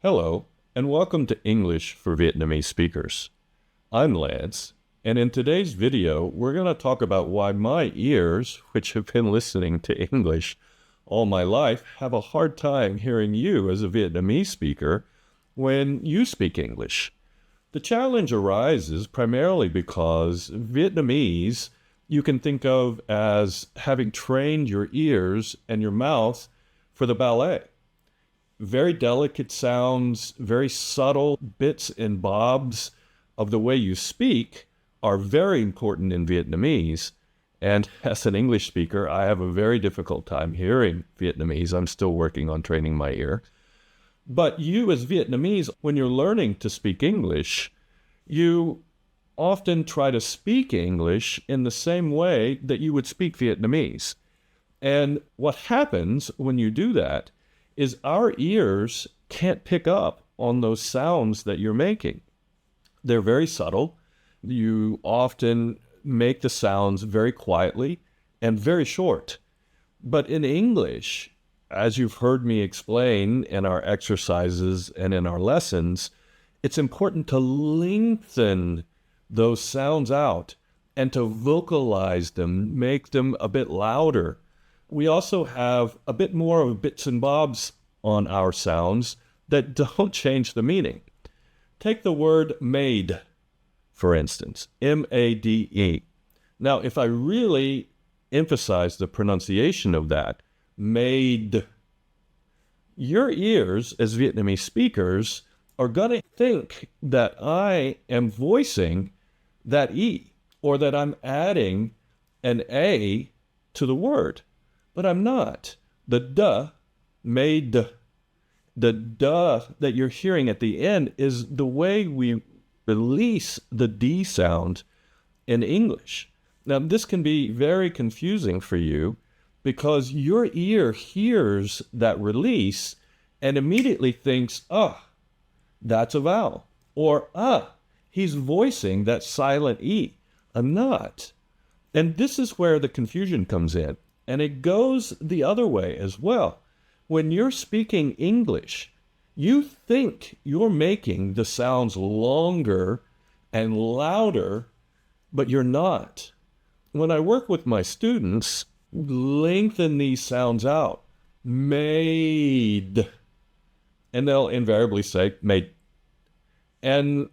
Hello, and welcome to English for Vietnamese Speakers. I'm Lance, and in today's video, we're going to talk about why my ears, which have been listening to English all my life, have a hard time hearing you as a Vietnamese speaker when you speak English. The challenge arises primarily because Vietnamese you can think of as having trained your ears and your mouth for the ballet. Very delicate sounds, very subtle bits and bobs of the way you speak are very important in Vietnamese. And as an English speaker, I have a very difficult time hearing Vietnamese. I'm still working on training my ear. But you as Vietnamese, when you're learning to speak English, you often try to speak English in the same way that you would speak Vietnamese. And what happens when you do that is our ears can't pick up on those sounds that you're making. They're very subtle. You often make the sounds very quietly and very short. But in English, as you've heard me explain in our exercises and in our lessons, it's important to lengthen those sounds out and to vocalize them, make them a bit louder. We also have a bit more of bits and bobs on our sounds that don't change the meaning. Take the word made, for instance, M-A-D-E. Now, if I really emphasize the pronunciation of that, made, your ears as Vietnamese speakers are going to think that I am voicing that E, or that I'm adding an A to the word, but I'm not. The duh, made, the duh that you're hearing at the end is the way we release the D sound in English. Now, this can be very confusing for you because your ear hears that release and immediately thinks, that's a vowel, or he's voicing that silent E. I'm not. And this is where the confusion comes in. And it goes the other way as well. When you're speaking English, you think you're making the sounds longer and louder, but you're not. When I work with my students, lengthen these sounds out. Made. And they'll invariably say, made. And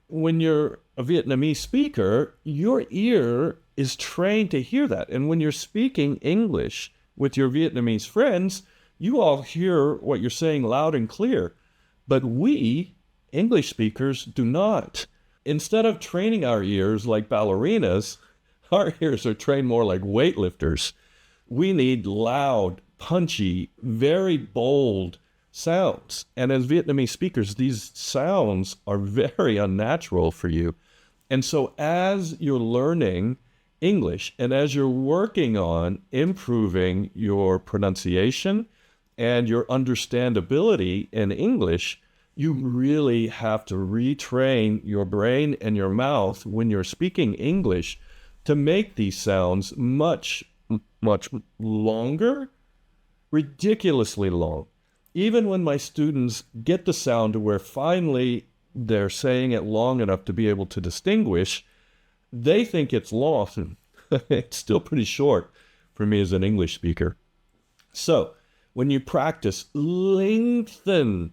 when you're a Vietnamese speaker, your ear is trained to hear that. And when you're speaking English with your Vietnamese friends, you all hear what you're saying loud and clear. But we, English speakers, do not. Instead of training our ears like ballerinas, our ears are trained more like weightlifters. We need loud, punchy, very bold sounds. And as Vietnamese speakers, these sounds are very unnatural for you. And so as you're learning English and as you're working on improving your pronunciation and your understandability in English, you really have to retrain your brain and your mouth when you're speaking English to make these sounds much, much longer, ridiculously long. Even when my students get the sound to where finally they're saying it long enough to be able to distinguish, they think it's long. It's still pretty short for me as an English speaker. So when you practice, lengthen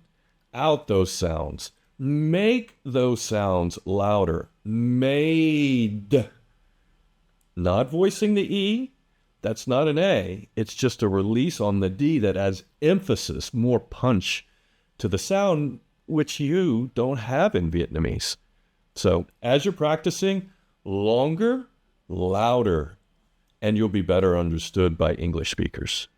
out those sounds. Make those sounds louder. Made. Not voicing the E. That's not an A. It's just a release on the D that adds emphasis, more punch to the sound, which you don't have in Vietnamese. So as you're practicing, longer, louder, and you'll be better understood by English speakers.